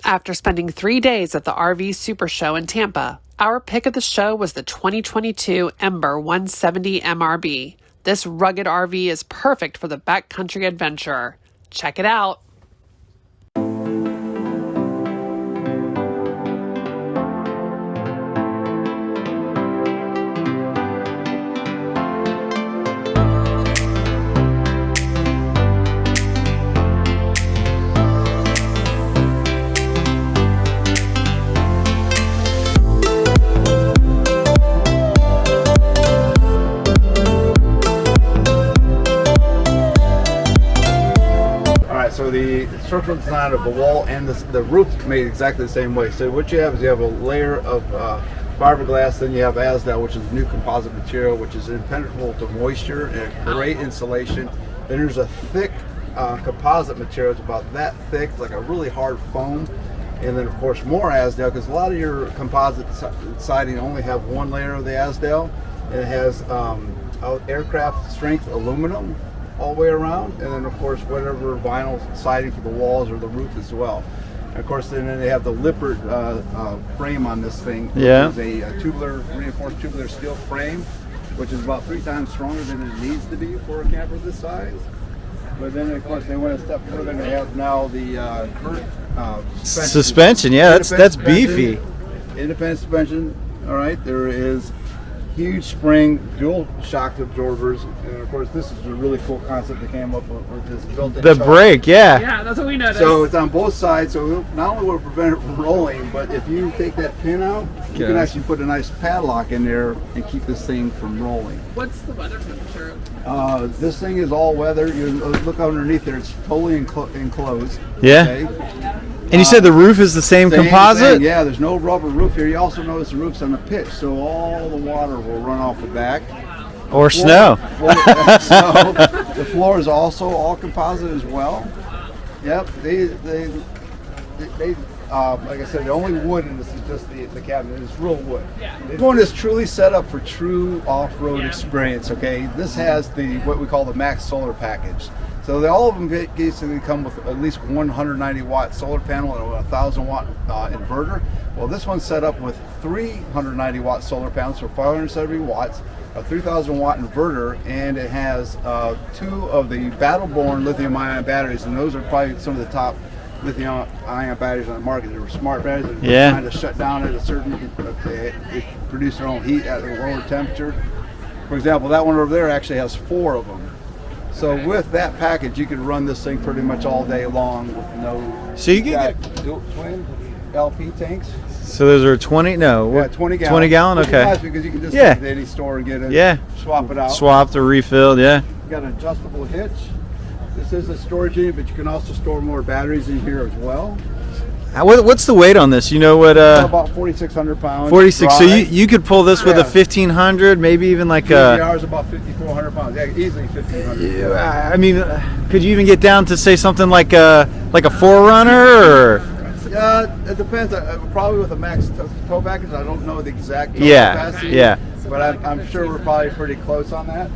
After spending 3 days at the RV Supershow in Tampa, our pick of the show was the 2022 Ember 170MRB. This rugged RV is perfect for the backcountry adventurer. Check it out. So the structural design of the wall and the roof is made exactly the same way. So what you have is you have a layer of fiberglass, then you have Azdel, which is a new composite material, which is impenetrable to moisture and great insulation. Then there's a thick composite material, it's about that thick, like a really hard foam. And then of course more Azdel, because a lot of your composite siding only have one layer of the Azdel. And it has aircraft strength aluminum all the way around, and then of course whatever vinyl siding for the walls or the roof as well. And of course then they have the Lippert frame on this thing, which is a tubular, reinforced tubular steel frame, which is about 3 times stronger than it needs to be for a camper this size. But then of course they went a step further and they have now the current suspension. Yeah, that's beefy. Independent suspension. All right, there is huge spring dual shock absorbers, and of course this is a really cool concept that came up with this built-in the brake. Yeah, that's what we noticed. So it's on both sides, so not only will it prevent it from rolling, but if you take that pin out, you can actually put a nice padlock in there and keep this thing from rolling. What's the weather temperature? This thing is all weather. You look underneath there, it's totally enclosed. Yeah. Okay? And you said the roof is the same composite? Thing. Yeah, there's no rubber roof here. You also notice the roof's on the pitch, so all the water will run off the back. Or snow. Snow. The floor is also all composite as well. Yep, they like I said, the only wood in this is just the cabinet. It's real wood. This one is truly set up for true off-road experience. Okay, this has what we call the Max Solar package. So all of them basically come with at least 190 watt solar panel and a 1,000 watt inverter. Well, this one's set up with 390 watt solar panels, so 570 watts, a 3,000 watt inverter, and it has 2 of the Battle-Born lithium-ion batteries, and those are probably some of the top lithium-ion batteries on the market. They're smart batteries that are trying to shut down at a certain, they produce their own heat at a lower temperature. For example, that one over there actually has 4 of them. So with that package, you can run this thing pretty much all day long with no. So you get twin LP tanks. So those are 20? No. Yeah, 20 gallon. 20 gallon. Okay. Nice because you can just take it to any store and get it. Swap it out. Swapped or refilled. Yeah. You got an adjustable hitch. This is a storage unit, but you can also store more batteries in here as well. What's the weight on this? You know what? About 4,600 pounds. 46. So you could pull this with a 1,500, maybe even like GBR is about 5,400 pounds. Yeah, easily 1,500. Yeah, I mean, could you even get down to say something like a 4Runner or? It depends. Probably with a max tow package, I don't know the exact tow capacity. Yeah. But I'm sure we're probably pretty close on that.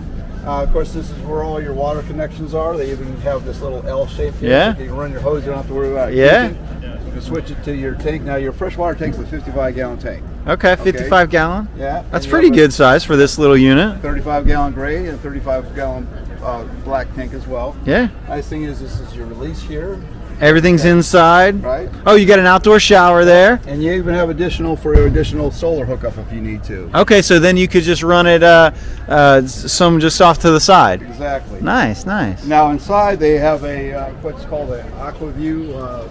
Of course, this is where all your water connections are. They even have this little L shape here. Yeah. So you can run your hose. You don't have to worry about it. You can switch it to your tank. Now, your freshwater tank's a 55-gallon tank. Okay, 55 gallon. Yeah. That's pretty good size for this little unit. 35-gallon gray and 35-gallon black tank as well. Yeah. Nice thing is this is your release here. Everything's inside. Right. Oh, you got an outdoor shower there. And you even have additional solar hookup if you need to. Okay, so then you could just run it some just off to the side. Exactly. Nice, nice. Now inside they have a what's called an Aqua view to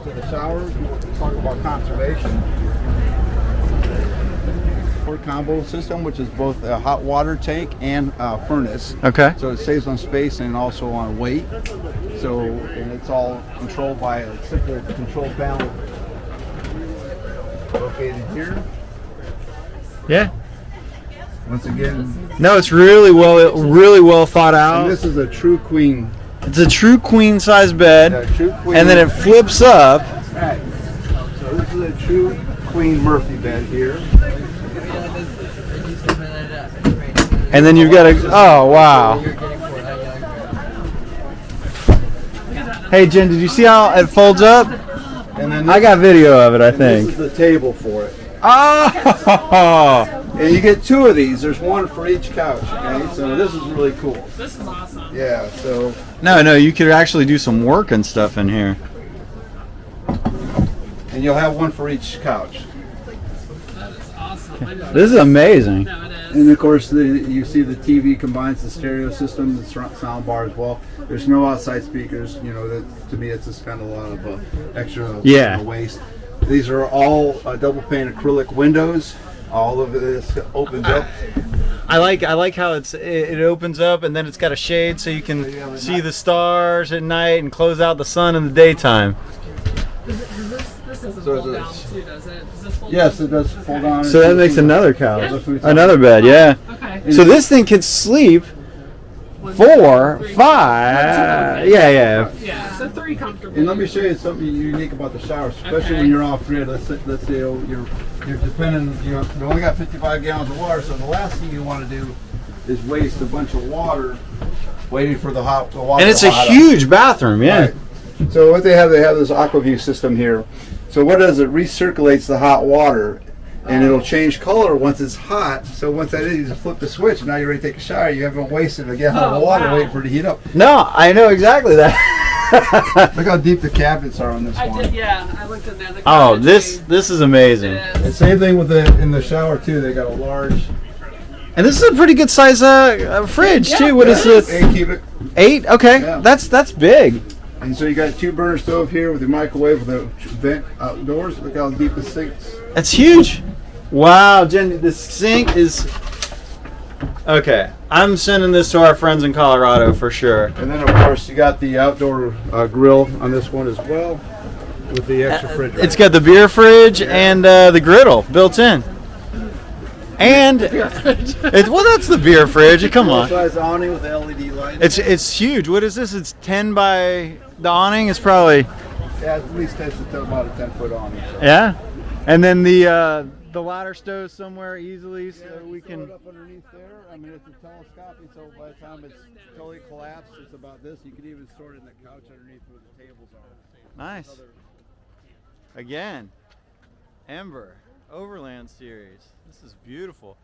the showers. We'll talk about conservation. Combo system, which is both a hot water tank and furnace. Okay. So it saves on space and also on weight. So, and it's all controlled by a simple control panel located here. Yeah. Once again. No, it's really well thought out. And this is a true queen. It's a true queen size bed. Yeah, true queen. And then it flips up. Right. So this is a true queen Murphy bed here. And then you've got a, oh wow. Hey Jen, did you see how it folds up? And then I got video of it, I this think. is the table for it. Oh! And you get 2 of these. There's one for each couch. Okay, so this is really cool. This is awesome. Yeah. So No, you could actually do some work and stuff in here. and you'll have one for each couch. That is awesome. This is amazing. No, it is. And of course, you see the TV combines the stereo system, the sound bar as well. There's no outside speakers. You know, that to me, it's to spend a lot of extra waste. These are all double pane acrylic windows. All of this opens up. I like how it opens up and then it's got a shade so you can see the stars at night and close out the sun in the daytime. This doesn't So fold down too, does it? Does this fold Yes, down? it does fold down. So that makes another couch, Yeah. another bed, yeah. Okay. So this thing can sleep 4, 5, yeah. Yeah, so 3 comfortably. And let me show you something unique about the showers, especially when you're off grid. Let's say you're depending. You only got 55 gallons of water, so the last thing you want to do is waste a bunch of water waiting for the water. And it's to a hot up. huge bathroom, yeah. Right. So what they have this Aqua system here. So what does it recirculates the hot water, and it'll change color once it's hot. So once that is, you just flip the switch, and now you're ready to take a shower. You haven't wasted a gallon of water waiting for it to heat up. No, I know exactly that. Look how deep the cabinets are on this one. I did, yeah. I looked in there. The Oh, cabinetry. this is amazing. It And is. same thing with in the shower too. They got a large And this is a pretty good size fridge too. What is this? 8 cubic. 8? Okay, Yeah. that's big. And so you got a 2-burner stove here with your microwave with a vent outdoors. Look how deep the sink's. That's huge. Wow, Jen, the sink is. Okay, I'm sending this to our friends in Colorado for sure. And then of course you got the outdoor grill on this one as well, with the extra refrigerator. It's got the beer fridge and the griddle built in. And well, that's the beer fridge. Come on, Full-size awning with LED lights. it's huge. What is this? It's 10 by the awning is probably Yeah, at least takes it to about a 10-foot awning. So. yeah. And then the ladder stove somewhere easily so we Throw it can. up underneath there. I mean, it's a telescoping, so by the time it's totally collapsed, it's about this. You could even store it in the couch underneath where the tables are. Nice. Again, Ember Overland series. This is beautiful.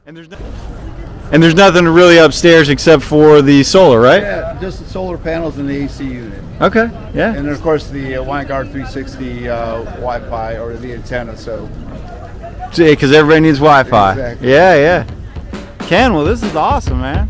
And there's nothing really upstairs except for the solar, right? Yeah, just the solar panels and the AC unit. Okay. Yeah. And then, of course, the WineGuard 360 Wi-Fi or the antenna. So Because everybody needs Wi-Fi. Exactly. Yeah. Ken, well, this is awesome, man.